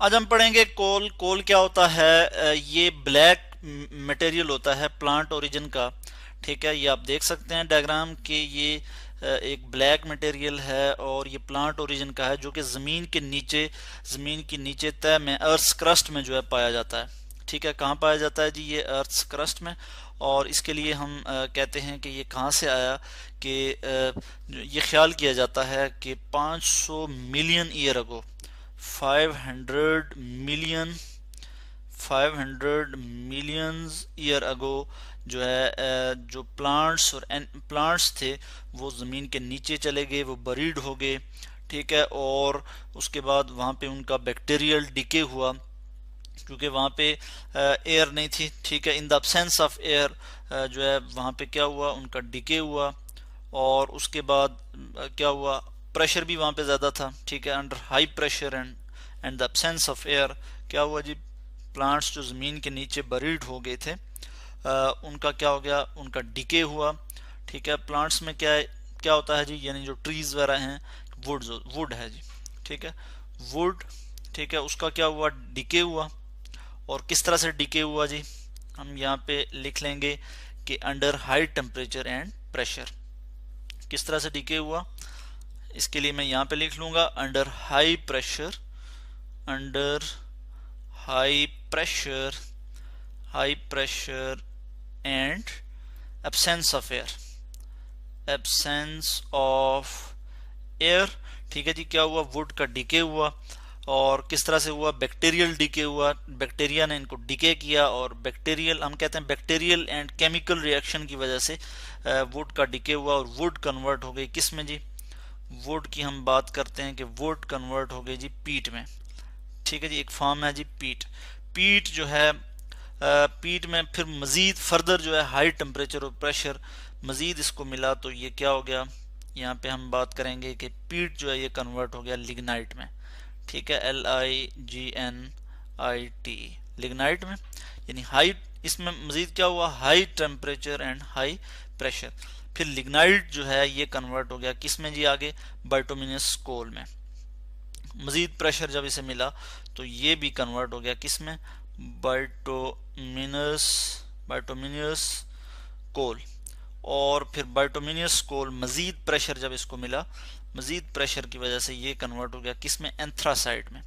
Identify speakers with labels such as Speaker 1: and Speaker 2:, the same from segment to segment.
Speaker 1: आज हम पढ़ेंगे कोल। कोल क्या होता है? ये ब्लैक मटेरियल होता है प्लांट ओरिजिन का। ठीक है, ये आप देख सकते हैं डायग्राम के ये एक ब्लैक मटेरियल है और ये प्लांट ओरिजिन का है जो कि ज़मीन के नीचे तह में अर्थ क्रस्ट में जो है पाया जाता है। ठीक है, कहाँ पाया जाता है जी? ये अर्थ क्रस्ट में। और इसके लिए हम कहते हैं कि ये कहाँ से आया कि ये ख्याल किया जाता है कि 500 million year ago 500 million 500 millions year ago जो है जो प्लांट्स थे वो ज़मीन के नीचे चले गए, वो बरीड हो गए। ठीक है, और उसके बाद वहाँ पे उनका बैक्टीरियल डिके हुआ क्योंकि वहाँ पे एयर नहीं थी। ठीक है, in the absence of air जो है वहाँ पे क्या हुआ, उनका डिके हुआ। और उसके बाद क्या हुआ, प्रेशर भी वहाँ पे ज़्यादा था। ठीक है, under high pressure and the absence of air क्या हुआ जी, प्लांट्स जो ज़मीन के नीचे बरीड हो गए थे उनका क्या हो गया, उनका डिके हुआ। ठीक है, प्लांट्स में क्या होता है जी, यानी जो ट्रीज वगैरह हैं, वुड है जी। ठीक है, वुड, ठीक है, उसका क्या हुआ, डिके हुआ। और किस तरह से डिके हुआ जी, हम यहाँ पे लिख लेंगे कि under high temperature and pressure. किस तरह से डिके हुआ, इसके लिए मैं यहाँ पे लिख लूंगा under high pressure, under high pressure, high pressure and absence of air, absence of air. ठीक है जी, क्या हुआ, वुड का डिके हुआ। और किस तरह से हुआ, बैक्टीरियल डिके हुआ, बैक्टीरिया ने इनको डिके किया। और बैक्टीरियल, हम कहते हैं बैक्टीरियल एंड केमिकल रिएक्शन की वजह से वुड का डिके हुआ और वुड कन्वर्ट हो गई किस में जी, वुड की हम बात करते हैं कि वुड कन्वर्ट हो गई जी पीट में। ठीक है जी, एक फॉर्म है जी पीट। पीट जो है पीट में फिर मजीद फर्दर जो है हाई टेम्परेचर और प्रेशर मजीद इसको मिला तो ये क्या हो गया, यहाँ पे हम बात करेंगे कि पीट जो है ये कन्वर्ट हो गया लिग्नाइट में। ठीक है, LIGNIT, लिग्नाइट में, यानी हाई, इसमें मजीद क्या हुआ, high temperature and high pressure. फिर लिग्नाइट जो है ये कन्वर्ट हो गया किस में जी, आगे बाइटुमिनस कोल में। मजीद प्रेशर जब इसे मिला तो ये भी कन्वर्ट हो गया किस में, बाइटोमिनस बाइटोमिनस कोल। और फिर बाइटोमिनस कोल मजीद प्रेशर जब इसको मिला, मजीद प्रेशर की वजह से ये कन्वर्ट हो गया किस में, एंथ्रासाइट में,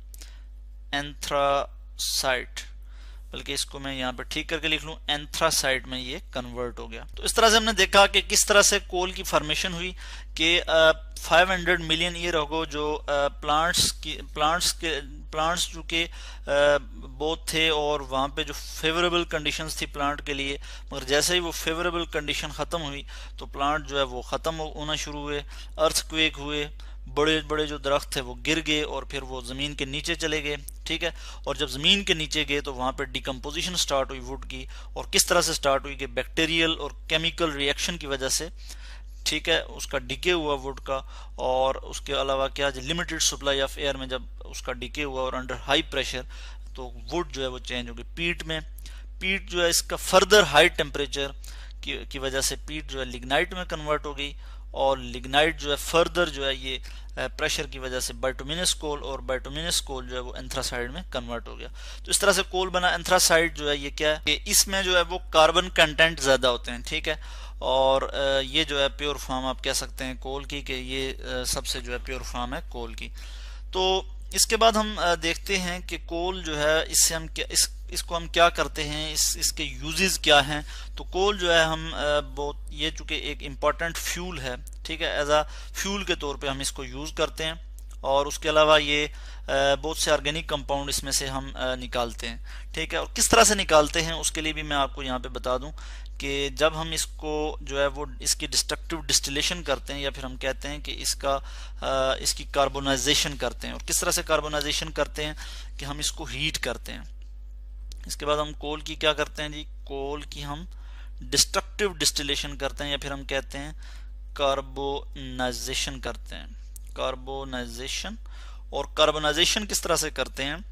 Speaker 1: एंथ्रासाइट, बल्कि इसको मैं यहाँ पे ठीक करके लिख लूँ, एंथ्रासाइट में ये कन्वर्ट हो गया। तो इस तरह से हमने देखा कि किस तरह से कोल की फॉर्मेशन हुई कि 500 मिलियन ईयर अगो जो प्लांट्स जो के बहुत थे और वहाँ पे जो फेवरेबल कंडीशंस थी प्लांट के लिए, मगर जैसे ही वो फेवरेबल कंडीशन ख़त्म हुई तो प्लांट जो है वो ख़त्म होना शुरू हुए, अर्थक्वेक हुए, बड़े बड़े जो दरख्त थे वो गिर गए और फिर वो ज़मीन के नीचे चले गए। ठीक है, और जब ज़मीन के नीचे गए तो वहाँ पे डिकम्पोजिशन स्टार्ट हुई वुड की। और किस तरह से स्टार्ट हुई कि बैक्टीरियल और केमिकल रिएक्शन की वजह से, ठीक है, उसका डिके हुआ वुड का। और उसके अलावा क्या, लिमिटेड सप्लाई ऑफ एयर में जब उसका डिके हुआ और अंडर हाई प्रेशर तो वुड जो है वो चेंज हो गई पीट में। पीट जो है इसका फर्दर हाई टेम्परेचर की वजह से पीट जो है लिग्नाइट में कन्वर्ट हो गई। और लिग्नाइट जो है फर्दर जो है ये प्रेशर की वजह से बाइटुमिनस कोल, और बाइटुमिनस कोल जो है वो एंथ्रासाइड में कन्वर्ट हो गया। तो इस तरह से कोल बना। एंथ्रासाइड जो है ये क्या है कि इसमें जो है वो कार्बन कंटेंट ज्यादा होते हैं। ठीक है, और ये जो है प्योर फॉर्म आप कह सकते हैं कोल की, कि ये सबसे जो है प्योर फॉर्म है कोल की। तो इसके बाद हम देखते हैं कि कोल जो है इससे हम क्या इसको हम क्या करते हैं, इसके यूजेस क्या हैं। तो कोल जो है हम बहुत, ये चूंकि एक इम्पॉर्टेंट फ्यूल है, ठीक है, एज अ फ्यूल के तौर पे हम इसको यूज़ करते हैं। और उसके अलावा ये बहुत से ऑर्गेनिक कंपाउंड इसमें से हम निकालते हैं। ठीक है, और किस तरह से निकालते हैं उसके लिए भी मैं आपको यहाँ पे बता दूं कि जब हम इसको जो है वो इसकी डिस्ट्रक्टिव डिस्टिलेशन करते हैं, या फिर हम कहते हैं कि इसकी कार्बोनाइजेशन करते हैं। और किस तरह से कार्बोनाइजेशन करते हैं कि हम इसको हीट करते हैं। इसके बाद हम कोल की क्या करते हैं जी, कोल की हम डिस्ट्रक्टिव डिस्टिलेशन करते हैं, या फिर हम कहते हैं कार्बोनाइजेशन करते हैं, कार्बोनाइजेशन। और कार्बोनाइजेशन किस तरह से करते हैं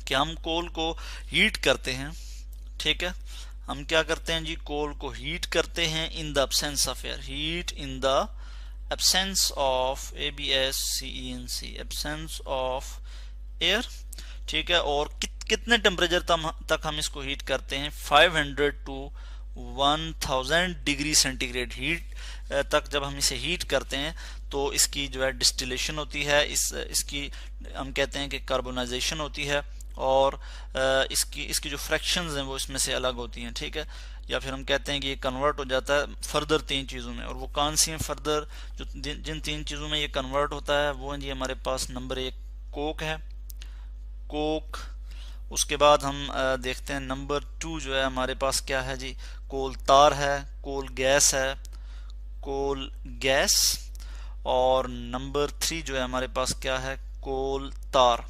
Speaker 1: कि हम कोल को हीट करते हैं। ठीक है, हम क्या करते हैं जी, कोल को हीट करते हैं in the absence of air, heat in the absence of ABSCENC, absence of air. ठीक है। और कितने टेम्परेचर तक हम इसको हीट करते हैं, 500 टू 1000 डिग्री सेंटीग्रेड हीट तक जब हम इसे हीट करते हैं तो इसकी जो है डिस्टिलेशन होती है, इसकी हम कहते हैं कि कार्बोनाइजेशन होती है, और इसकी जो फ्रैक्शंस हैं वो इसमें से अलग होती हैं, ठीक है। या फिर हम कहते हैं कि ये कन्वर्ट हो जाता है फर्दर 3 चीज़ों में। और वो कौन सी हैं फर्दर, जो जिन 3 चीज़ों में ये कन्वर्ट होता है वो है जी हमारे पास नंबर 1 कोक है, कोक। उसके बाद हम देखते हैं नंबर 2 जो है हमारे पास क्या है जी, कोल तार है, कोल गैस है, कोल गैस। और नंबर 3 जो है हमारे पास क्या है, कोल तार,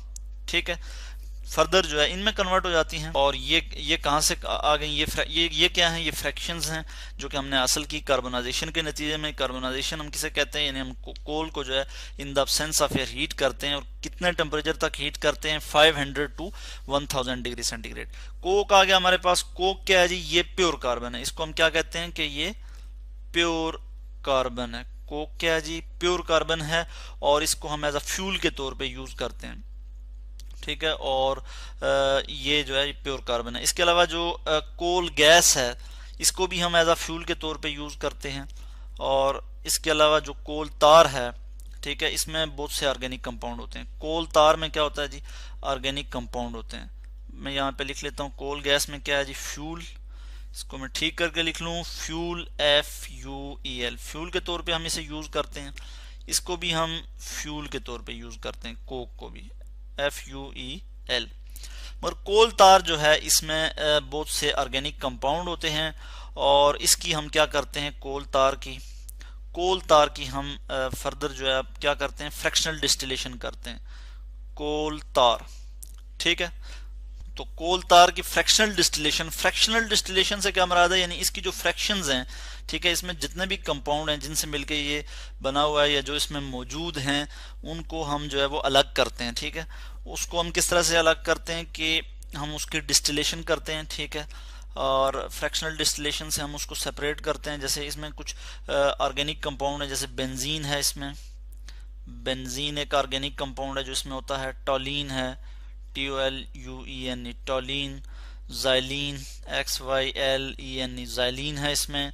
Speaker 1: ठीक है। फर्दर जो है इनमें कन्वर्ट हो जाती हैं। और ये कहाँ से आ गई, ये क्या है, ये फ्रैक्शंस हैं जो कि हमने हासिल की कार्बोनाइजेशन के नतीजे में। कार्बोनाइजेशन हम किसे कहते हैं, यानी हम कोल को जो है in the absence of air heat करते हैं। और कितने टेम्परेचर तक हीट करते हैं, 500 टू 1000 डिग्री सेंटीग्रेड। कोक आ गया हमारे पास। कोक क्या है जी, ये प्योर कार्बन है। इसको हम क्या कहते हैं कि ये प्योर कार्बन है। कोक क्या है जी, प्योर कार्बन है, और इसको हम एज अ फ्यूल के तौर पे यूज करते हैं, ठीक है। और ये जो है प्योर कार्बन है। इसके अलावा जो कोल गैस है इसको भी हम एज अ फ्यूल के तौर पे यूज करते हैं। और इसके अलावा जो कोल तार है, ठीक है, इसमें बहुत से ऑर्गेनिक कंपाउंड होते हैं। कोल तार में क्या होता है जी, ऑर्गेनिक कंपाउंड होते हैं। मैं यहाँ पे लिख लेता हूँ, कोल गैस में क्या है जी, फ्यूल। इसको मैं ठीक करके लिख लूँ, फ्यूल, FUEL, फ्यूल के तौर पे हम इसे यूज करते हैं। इसको भी हम फ्यूल के तौर पे यूज करते हैं, कोक को भी, FUEL। मगर कोल तार जो है इसमें बहुत से ऑर्गेनिक कंपाउंड होते हैं, और इसकी हम क्या करते हैं, कोल तार की हम फर्दर जो है क्या करते हैं, फ्रैक्शनल डिस्टिलेशन करते हैं, कोल तार, ठीक है। तो कोल तार की फ्रैक्शनल डिस्टिलेशन से क्या मुराद है, यानी इसकी जो फ्रैक्शंस हैं, ठीक है, इसमें जितने भी कंपाउंड हैं जिनसे मिलकर ये बना हुआ है या जो इसमें मौजूद हैं उनको हम जो है वो अलग करते हैं, ठीक है। उसको हम किस तरह से अलग करते हैं कि हम उसकी डिस्टिलेशन करते हैं, ठीक है। और फ्रैक्शनल डिस्टिलेशन से हम उसको सेपरेट करते हैं। जैसे इसमें कुछ ऑर्गेनिक कंपाउंड है, जैसे बेंजीन है, इसमें बेंजीन एक ऑर्गेनिक कंपाउंड है जो इसमें होता है, टॉलीन है, TOLUEN, टॉलीन, ज़ाइलीन, XYLEN, ज़ाइलीन है इसमें,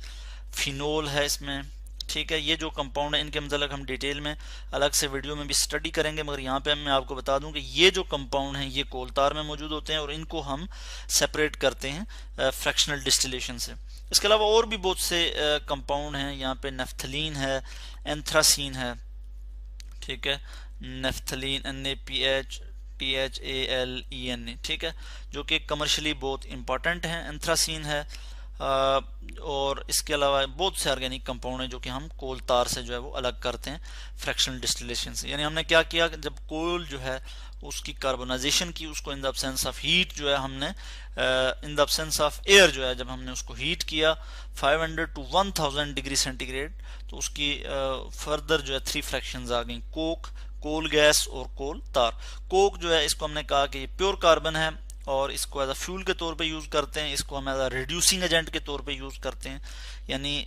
Speaker 1: फिनोल है इसमें, ठीक है। ये जो कंपाउंड है इनके मतलब हम डिटेल में अलग से वीडियो में भी स्टडी करेंगे, मगर यहाँ पे मैं आपको बता दूं कि ये जो कंपाउंड हैं ये कोल तार में मौजूद होते हैं, और इनको हम सेपरेट करते हैं फ्रैक्शनल डिस्टिलेशन से। इसके अलावा और भी बहुत से कंपाउंड हैं, यहाँ पे नेफ्थलीन है, एंथ्रासीन है, ठीक है, नेफ्थलीन, NaPH, ठीक है, जो कि कमर्शियली बहुत इंपॉर्टेंट हैं। एंथ्रासीन है, और इसके अलावा बहुत से ऑर्गेनिक कंपाउंड हैं जो कि हम कोल तार से जो है वो अलग करते हैं फ्रैक्शनल डिस्टिलेशन से। यानी हमने क्या किया, जब कोल जो है उसकी कार्बोनाइजेशन की, उसको in the absence of heat जो है हमने in the absence of air जो है जब हमने उसको हीट किया 500 टू 1000 डिग्री सेंटीग्रेड, तो उसकी फर्दर जो है 3 फ्रैक्शंस आ गई, कोक, कोल गैस और कोल तार। कोक जो है इसको हमने कहा कि ये प्योर कार्बन है, और इसको एज अ फ्यूल के तौर पे यूज करते हैं। इसको हम एज अ रिड्यूसिंग एजेंट के तौर पे यूज करते हैं, यानी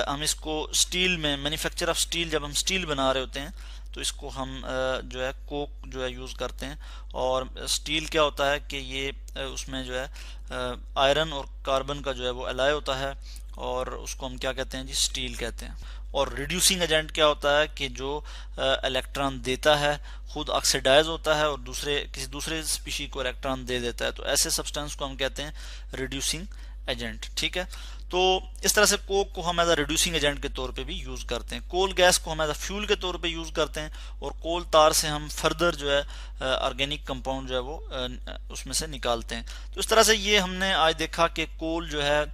Speaker 1: हम इसको स्टील में, मैन्युफैक्चर ऑफ स्टील, जब हम स्टील बना रहे होते हैं तो इसको हम जो है कोक जो है यूज करते हैं। और स्टील क्या होता है कि ये उसमें जो है आयरन और कार्बन का जो है वो एलाय होता है, और उसको हम क्या कहते हैं जी, स्टील कहते हैं। और रिड्यूसिंग एजेंट क्या होता है कि जो इलेक्ट्रॉन देता है खुद ऑक्सीडाइज होता है और किसी दूसरे स्पीशी को इलेक्ट्रॉन दे देता है, तो ऐसे सब्सटेंस को हम कहते हैं रिड्यूसिंग एजेंट, ठीक है। तो इस तरह से कोक को हम एज अ रिड्यूसिंग एजेंट के तौर पे भी यूज करते हैं, कोल गैस को हम एज अ फ्यूल के तौर पे यूज करते हैं, और कोल तार से हम फर्दर जो है ऑर्गेनिक कंपाउंड जो है वो उसमें से निकालते हैं। तो इस तरह से ये हमने आज देखा कि कोल जो है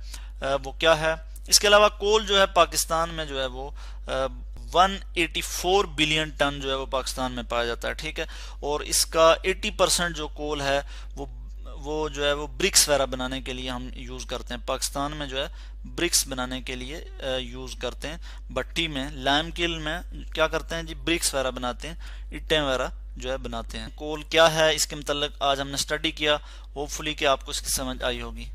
Speaker 1: वो क्या है। इसके अलावा कोल जो है पाकिस्तान में जो है वो 184 बिलियन टन जो है वो पाकिस्तान में पाया जाता है, ठीक है। और इसका 80% जो कोल है वो जो है वो ब्रिक्स वगैरह बनाने के लिए हम यूज करते हैं। पाकिस्तान में जो है ब्रिक्स बनाने के लिए यूज करते हैं। भट्टी में, लाइम किल में क्या करते हैं जी, ब्रिक्स वगैरह बनाते हैं, ईंटें वगैरह जो है बनाते हैं। कोल क्या है इसके मतलब आज हमने स्टडी किया, होपफुली कि आपको इसकी समझ आई होगी।